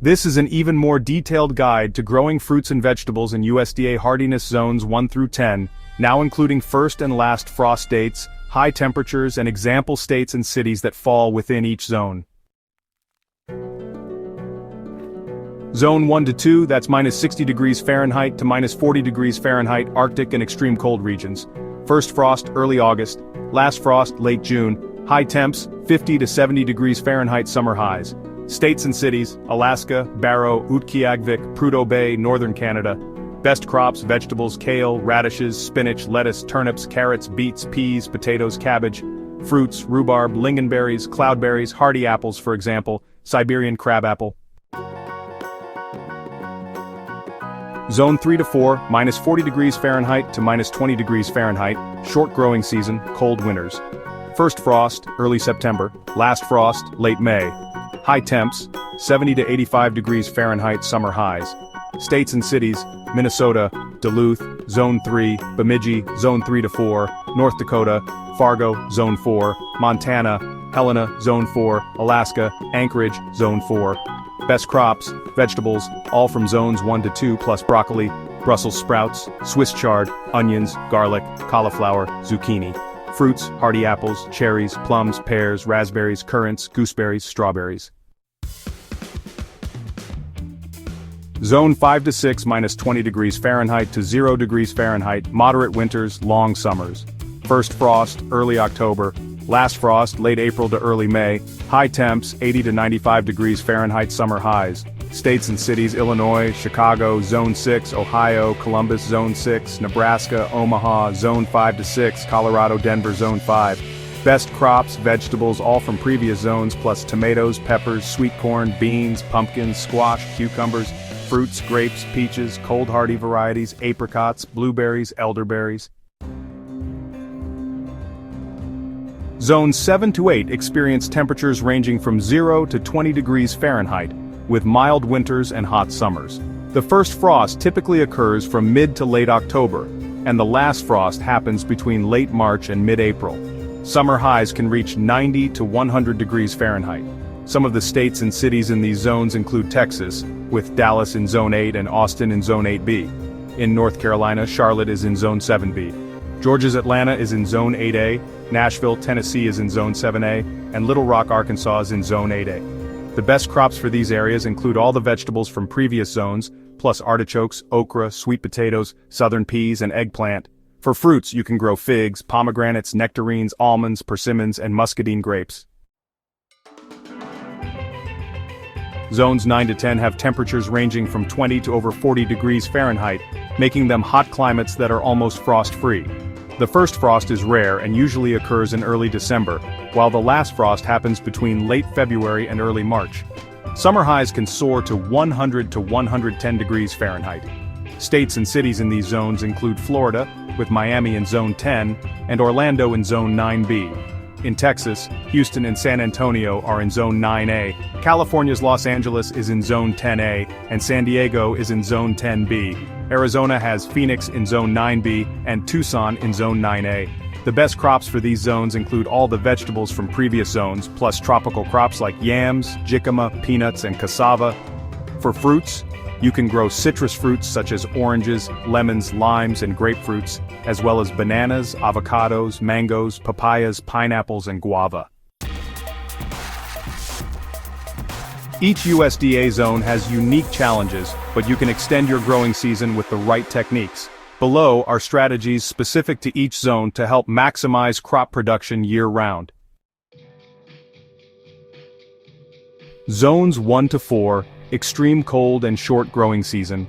This is an even more detailed guide to growing fruits and vegetables in USDA Hardiness Zones 1 through 10, now including first and last frost dates, high temperatures and example states and cities that fall within each zone. Zone 1 to 2, that's minus 60 degrees Fahrenheit to minus 40 degrees Fahrenheit, Arctic and extreme cold regions. First frost, early August. Last frost, late June. High temps, 50 to 70 degrees Fahrenheit summer highs. States and cities, Alaska, Barrow, Utqiagvik, Prudhoe Bay, northern Canada. Best crops, vegetables, kale, radishes, spinach, lettuce, turnips, carrots, beets, peas, potatoes, cabbage. Fruits, rhubarb, lingonberries, cloudberries, hardy apples for example, Siberian crabapple. Zone 3 to 4, minus 40 degrees Fahrenheit to minus 20 degrees Fahrenheit, short growing season, cold winters. First frost, early September. Last frost, late May. High temps, 70 to 85 degrees Fahrenheit summer highs. States and cities, Minnesota, Duluth, Zone 3, Bemidji, Zone 3 to 4, North Dakota, Fargo, Zone 4, Montana, Helena, Zone 4, Alaska, Anchorage, Zone 4. Best crops, vegetables, all from Zones 1 to 2 plus broccoli, Brussels sprouts, Swiss chard, onions, garlic, cauliflower, zucchini. Fruits, hardy apples, cherries, plums, pears, raspberries, currants, gooseberries, strawberries. Zone 5 to 6 minus 20 degrees Fahrenheit to 0 degrees Fahrenheit, moderate winters, long summers. First frost, early October. Last frost, late April to early May. High temps, 80 to 95 degrees Fahrenheit summer highs. States and cities, Illinois, Chicago, Zone 6, Ohio, Columbus, Zone 6, Nebraska, Omaha, Zone 5 to 6, Colorado, Denver, Zone 5. Best crops, vegetables, all from previous zones, plus tomatoes, peppers, sweet corn, beans, pumpkins, squash, cucumbers, fruits, grapes, peaches, cold hardy varieties, apricots, blueberries, elderberries. Zones 7 to 8 experience temperatures ranging from 0 to 20 degrees Fahrenheit, with mild winters and hot summers. The first frost typically occurs from mid to late October, and the last frost happens between late March and mid-April. Summer highs can reach 90 to 100 degrees Fahrenheit. Some of the states and cities in these zones include Texas, with Dallas in Zone 8 and Austin in Zone 8B. In North Carolina, Charlotte is in Zone 7B. Georgia's Atlanta is in Zone 8A, Nashville, Tennessee is in Zone 7A, and Little Rock, Arkansas is in Zone 8A. The best crops for these areas include all the vegetables from previous zones, plus artichokes, okra, sweet potatoes, southern peas, and eggplant. For fruits, you can grow figs, pomegranates, nectarines, almonds, persimmons, and muscadine grapes. Zones 9 to 10 have temperatures ranging from 20 to over 40 degrees Fahrenheit, making them hot climates that are almost frost-free. The first frost is rare and usually occurs in early December, while the last frost happens between late February and early March. Summer highs can soar to 100 to 110 degrees Fahrenheit. States and cities in these zones include Florida, with Miami in Zone 10, and Orlando in Zone 9B. In Texas, Houston and San Antonio are in Zone 9A, California's Los Angeles is in Zone 10A, and San Diego is in Zone 10B. Arizona has Phoenix in Zone 9B, and Tucson in Zone 9A. The best crops for these zones include all the vegetables from previous zones, plus tropical crops like yams, jicama, peanuts, and cassava. For fruits, you can grow citrus fruits such as oranges, lemons, limes, and grapefruits, as well as bananas, avocados, mangoes, papayas, pineapples, and guava. Each USDA zone has unique challenges, but you can extend your growing season with the right techniques. Below are strategies specific to each zone to help maximize crop production year-round. Zones 1 to 4, extreme cold and short growing season.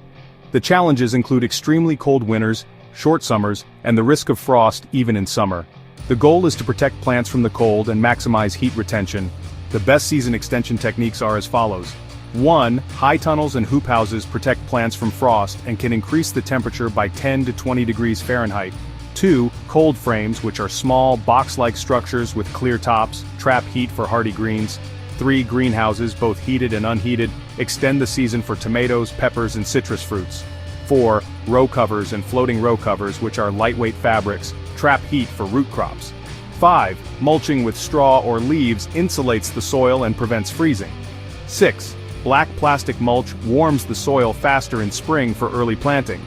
The challenges include extremely cold winters, short summers, and the risk of frost even in summer. The goal is to protect plants from the cold and maximize heat retention. The best season extension techniques are as follows. 1. High tunnels and hoop houses protect plants from frost and can increase the temperature by 10 to 20 degrees Fahrenheit. 2. Cold frames, which are small, box-like structures with clear tops, trap heat for hardy greens. 3. Greenhouses, both heated and unheated, extend the season for tomatoes, peppers, and citrus fruits. 4. Row covers and floating row covers, which are lightweight fabrics, trap heat for root crops. 5. Mulching with straw or leaves insulates the soil and prevents freezing. 6. Black plastic mulch warms the soil faster in spring for early planting.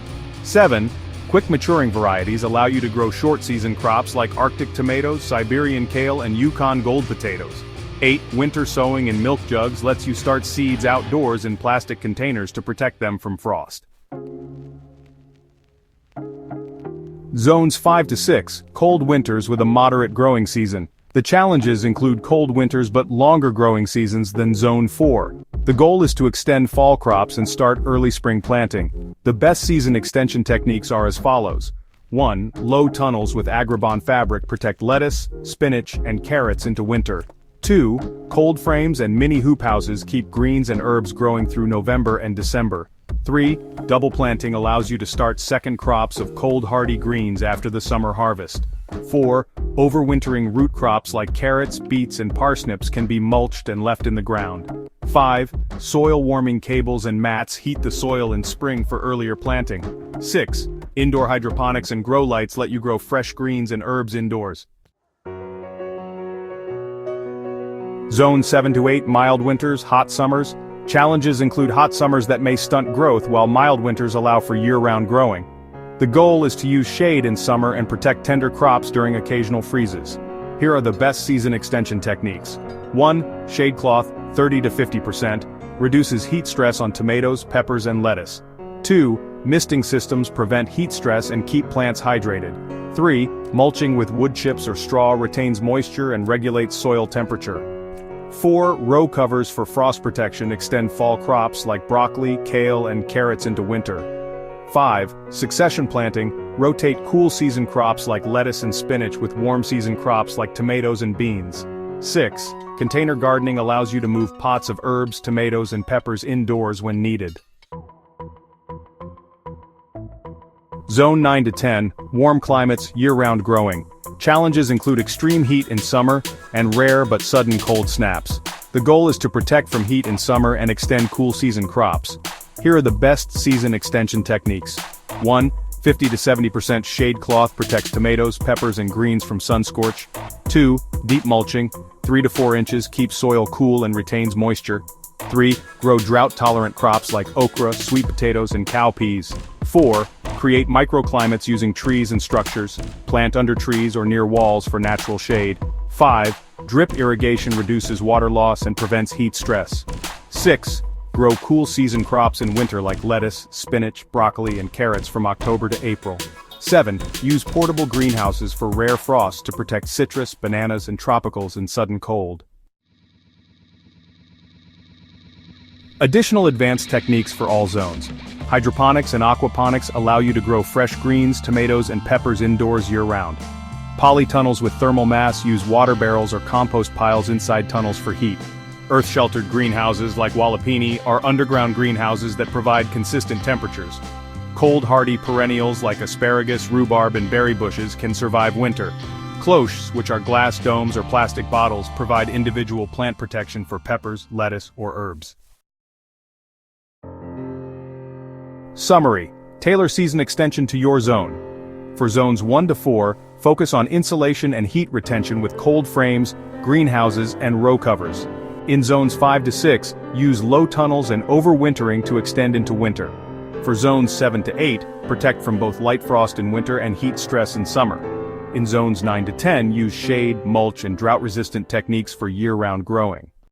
7. Quick maturing varieties allow you to grow short-season crops like Arctic tomatoes, Siberian kale, and Yukon gold potatoes. 8. Winter sowing in milk jugs lets you start seeds outdoors in plastic containers to protect them from frost. Zones 5 to 6, cold winters with a moderate growing season. The challenges include cold winters but longer growing seasons than Zone 4. The goal is to extend fall crops and start early spring planting. The best season extension techniques are as follows. 1. Low tunnels with Agribon fabric protect lettuce, spinach, and carrots into winter. 2. Cold frames and mini hoop houses keep greens and herbs growing through November and December. 3. Double planting allows you to start second crops of cold hardy greens after the summer harvest. 4. Overwintering root crops like carrots, beets, and parsnips can be mulched and left in the ground. 5. Soil warming cables and mats heat the soil in spring for earlier planting. 6. Indoor hydroponics and grow lights let you grow fresh greens and herbs indoors. Zone 7 to 8, mild winters, hot summers. Challenges include hot summers that may stunt growth while mild winters allow for year-round growing. The goal is to use shade in summer and protect tender crops during occasional freezes. Here are the best season extension techniques. 1. Shade cloth, 30 to 50%, reduces heat stress on tomatoes, peppers, and lettuce. 2. Misting systems prevent heat stress and keep plants hydrated. 3. Mulching with wood chips or straw retains moisture and regulates soil temperature. 4. Row covers for frost protection extend fall crops like broccoli, kale, and carrots into winter. 5. Succession planting, rotate cool season crops like lettuce and spinach with warm season crops like tomatoes and beans. 6. Container gardening allows you to move pots of herbs, tomatoes, and peppers indoors when needed. Zone 9 to 10, warm climates, year-round growing. Challenges include extreme heat in summer and rare but sudden cold snaps. The goal is to protect from heat in summer and extend cool season crops. Here are the best season extension techniques. 1. 50 to 70% shade cloth protects tomatoes, peppers, and greens from sun scorch. 2. Deep mulching, 3 to 4 inches keeps soil cool and retains moisture. 3. Grow drought-tolerant crops like okra, sweet potatoes, and cowpeas. 4. Create microclimates using trees and structures. Plant under trees or near walls for natural shade. 5. Drip irrigation reduces water loss and prevents heat stress. 6. Grow cool season crops in winter like lettuce, spinach, broccoli, and carrots from October to April. 7. Use portable greenhouses for rare frosts to protect citrus, bananas, and tropicals in sudden cold. Additional advanced techniques for all zones. Hydroponics and aquaponics allow you to grow fresh greens, tomatoes, and peppers indoors year-round. Polytunnels with thermal mass use water barrels or compost piles inside tunnels for heat. Earth-sheltered greenhouses like Wallapini are underground greenhouses that provide consistent temperatures. Cold-hardy perennials like asparagus, rhubarb, and berry bushes can survive winter. Cloches, which are glass domes or plastic bottles, provide individual plant protection for peppers, lettuce, or herbs. Summary: tailor season extension to your zone. For zones 1 to 4, focus on insulation and heat retention with cold frames, greenhouses, and row covers. In zones 5 to 6, use low tunnels and overwintering to extend into winter. For zones 7 to 8, protect from both light frost in winter and heat stress in summer. In zones 9 to 10, use shade, mulch, and drought-resistant techniques for year-round growing.